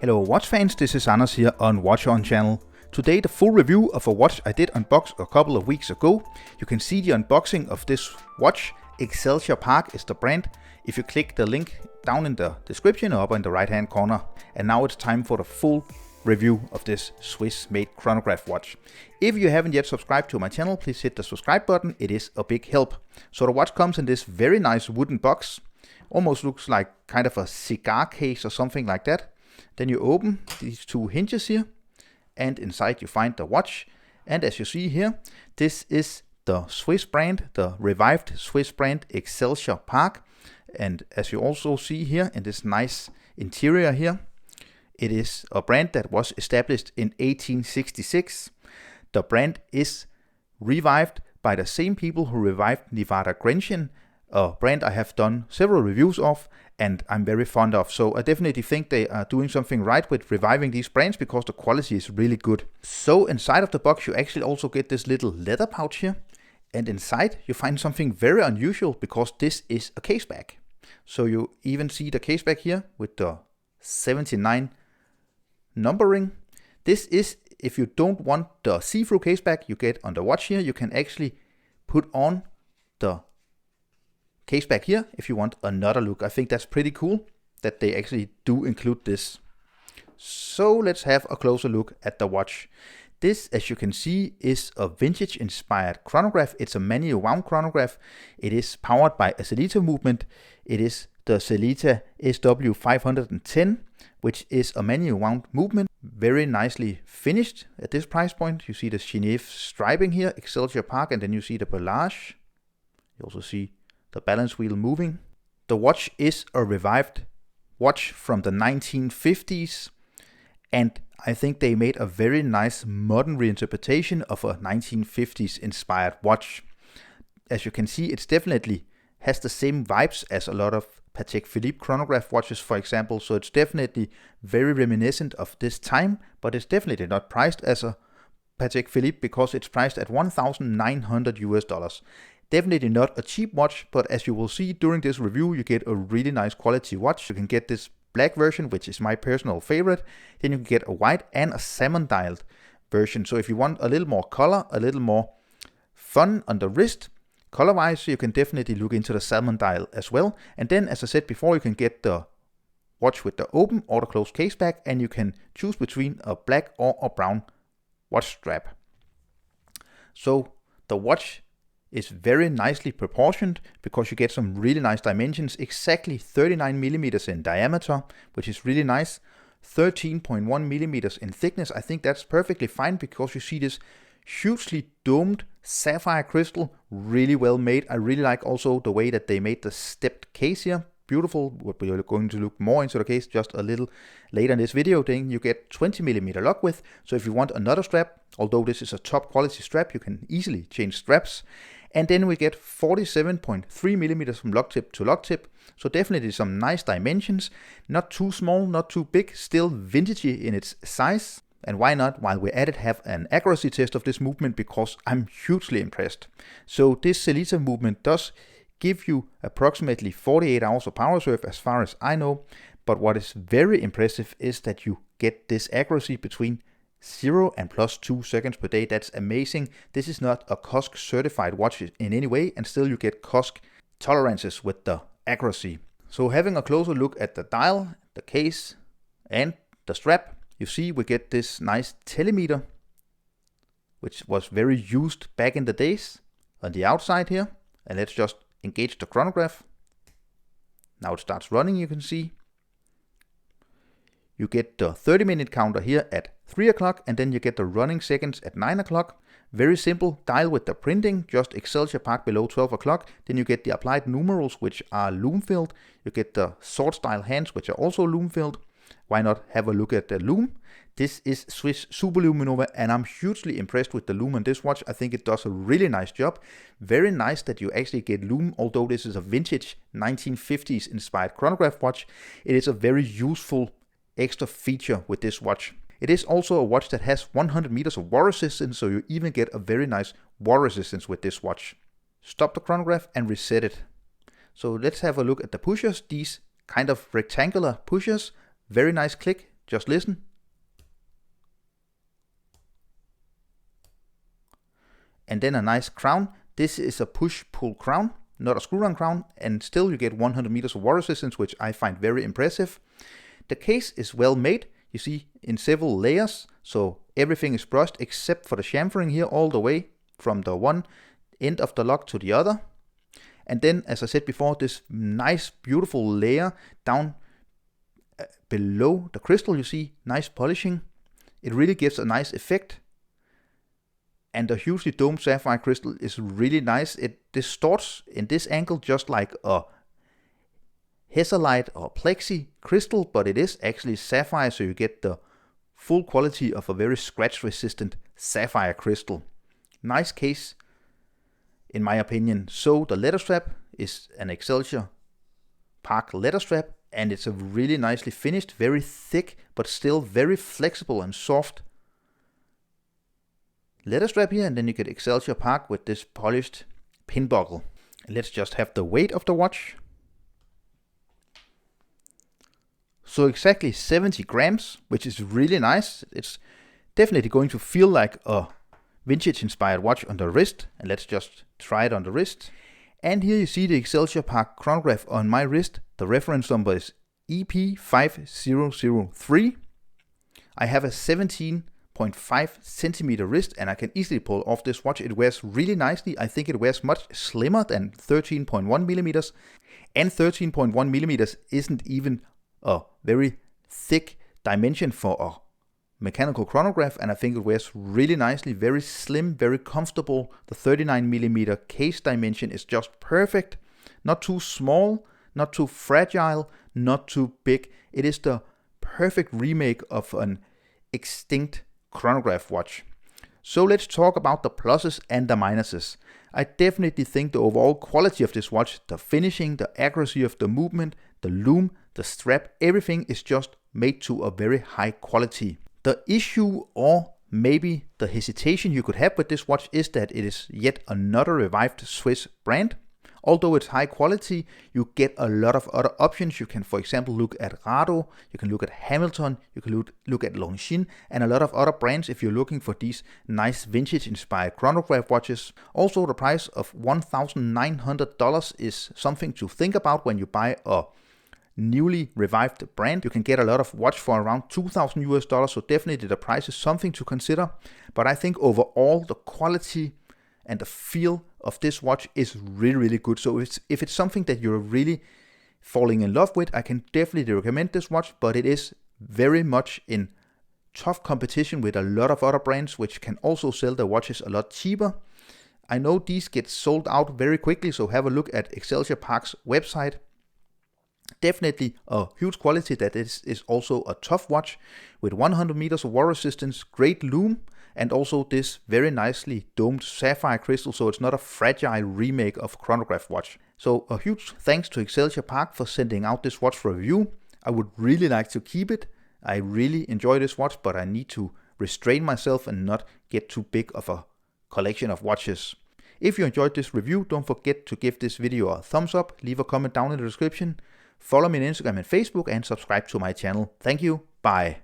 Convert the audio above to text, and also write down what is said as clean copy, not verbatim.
Hello watch fans, this is Anders here on Watch On channel. Today the full review of a watch I did unbox a couple of weeks ago. You can see the unboxing of this watch. Excelsior Park is the brand. If you click the link down in the description or up in the right hand corner. And now it's time for the full review of this Swiss made chronograph watch. If you haven't yet subscribed to my channel, please hit the subscribe button, it is a big help. So the watch comes in this very nice wooden box. Almost looks like kind of a cigar case or something like that. Then you open these two hinges here, and inside you find the watch. And as you see here, this is the Swiss brand, the revived Swiss brand Excelsior Park. And as you also see here in this nice interior here, it is a brand that was established in 1866. The brand is revived by the same people who revived Nevada Grenchen, a brand I have done several reviews of and I'm very fond of. So I definitely think they are doing something right with reviving these brands because the quality is really good. So inside of the box you actually also get this little leather pouch here. And inside you find something very unusual because this is a case bag. So you even see the case bag here with the 79 numbering. This is, if you don't want the see-through case bag you get on the watch here, you can actually put on the case back here if you want another look. I think that's pretty cool that they actually do include this. So let's have a closer look at the watch. This, as you can see, is a vintage inspired chronograph. It's a manual wound chronograph. It is powered by a Sellita movement. It is the Sellita SW510, which is a manual wound movement. Very nicely finished at this price point. You see the Genève striping here, Excelsior Park, and then you see the pelage. You also see the balance wheel moving. The watch is a revived watch from the 1950s, and I think they made a very nice modern reinterpretation of a 1950s inspired watch. As you can see, it's definitely has the same vibes as a lot of Patek Philippe chronograph watches, for example, so it's definitely very reminiscent of this time, but it's definitely not priced as a Patek Philippe because it's priced at $1,900 US. Definitely not a cheap watch, but as you will see during this review, you get a really nice quality watch. You can get this black version, which is my personal favorite. Then you can get a white and a salmon dialed version. So if you want a little more color, a little more fun on the wrist, color-wise, you can definitely look into the salmon dial as well. And then, as I said before, you can get the watch with the open or the closed case back, and you can choose between a black or a brown watch strap. So the watch is very nicely proportioned because you get some really nice dimensions, exactly 39 millimeters in diameter, which is really nice, 13.1 millimeters in thickness. I think that's perfectly fine because you see this hugely domed sapphire crystal, really well made. I really like also the way that they made the stepped case here. Beautiful. We're going to look more into the case just a little later in this video. Then you get 20 millimeter lock width. So if you want another strap, although this is a top quality strap, you can easily change straps. And then we get 47.3 millimeters from lock tip to lock tip. So definitely some nice dimensions. Not too small, not too big, still vintagey in its size. And why not, while we're at it, have an accuracy test of this movement because I'm hugely impressed. So this Sellita movement does give you approximately 48 hours of power reserve as far as I know. But what is very impressive is that you get this accuracy between 0 and +2 seconds per day. That's amazing. This is not a COSC certified watch in any way, and still you get COSC tolerances with the accuracy. So having a closer look at the dial, the case, and the strap, you see we get this nice telemeter, which was very used back in the days on the outside here. And let's just engage the chronograph. Now it starts running, you can see. You get the 30-minute counter here at 3 o'clock, and then you get the running seconds at 9 o'clock. Very simple dial with the printing, just Excelsior Park below 12 o'clock. Then you get the applied numerals, which are loom filled. You get the sword style hands, which are also loom filled. Why not have a look at the loom? This is Swiss Super Luminova, and I'm hugely impressed with the loom on this watch. I think it does a really nice job. Very nice that you actually get loom, although this is a vintage 1950s inspired chronograph watch. It is a very useful extra feature with this watch. It is also a watch that has 100 meters of water resistance, so you even get a very nice water resistance with this watch. Stop the chronograph and reset it. So let's have a look at the pushers. These kind of rectangular pushers, very nice click, Just listen. And then a nice crown. This is a push-pull crown, not a screw-on crown, and still you get 100 meters of water resistance, which I find very impressive. The case is well made, you see, in several layers, so everything is brushed except for the chamfering here all the way from the one end of the lock to the other. And then, as I said before, this nice beautiful layer down below the crystal, you see, nice polishing. It really gives a nice effect. And the hugely domed sapphire crystal is really nice. It distorts in this angle just like a Hesalite or Plexi crystal, but it is actually sapphire, so you get the full quality of a very scratch resistant sapphire crystal. Nice case in my opinion. So the leather strap is an Excelsior Park leather strap, and it's a really nicely finished, very thick but still very flexible and soft leather strap here. And then you get Excelsior Park with this polished pin buckle. And let's just have the weight of the watch. So exactly 70 grams, which is really nice. It's definitely going to feel like a vintage inspired watch on the wrist. And let's just try it on the wrist. And here you see the Excelsior Park chronograph on my wrist. The reference number is EP5003. I have a 17.5 centimeter wrist, and I can easily pull off this watch. It wears really nicely. I think it wears much slimmer than 13.1 millimeters. And 13.1 millimeters isn't even a very thick dimension for a mechanical chronograph, and I think it wears really nicely, very slim, very comfortable. The 39 millimeter case dimension is just perfect. Not too small, not too fragile, not too big. It is the perfect remake of an extinct chronograph watch. So let's talk about the pluses and the minuses. I definitely think the overall quality of this watch, the finishing, the accuracy of the movement, the loom, the strap, everything is just made to a very high quality. The issue, or maybe the hesitation you could have with this watch, is that it is yet another revived Swiss brand. Although it's high quality, you get a lot of other options. You can, for example, look at RADO, you can look at Hamilton, you can look at Longines, and a lot of other brands if you're looking for these nice vintage inspired chronograph watches. Also, the price of $1,900 is something to think about when you buy a newly revived brand. You can get a lot of watch for around $2,000, so definitely the price is something to consider. But I think overall the quality and the feel of this watch is really, really good. So if it's something that you're really falling in love with, I can definitely recommend this watch, but it is very much in tough competition with a lot of other brands which can also sell their watches a lot cheaper. I know these get sold out very quickly, so have a look at Excelsior Park's website. Definitely a huge quality that is also a tough watch with 100 meters of water resistance, great loom, and also this very nicely domed sapphire crystal, so it's not a fragile remake of chronograph watch. So a huge thanks to Excelsior Park for sending out this watch for review. I would really like to keep it. I really enjoy this watch, but I need to restrain myself and not get too big of a collection of watches. If you enjoyed this review, don't forget to give this video a thumbs up, leave a comment down in the description, follow me on Instagram and Facebook, and subscribe to my channel. Thank you, bye.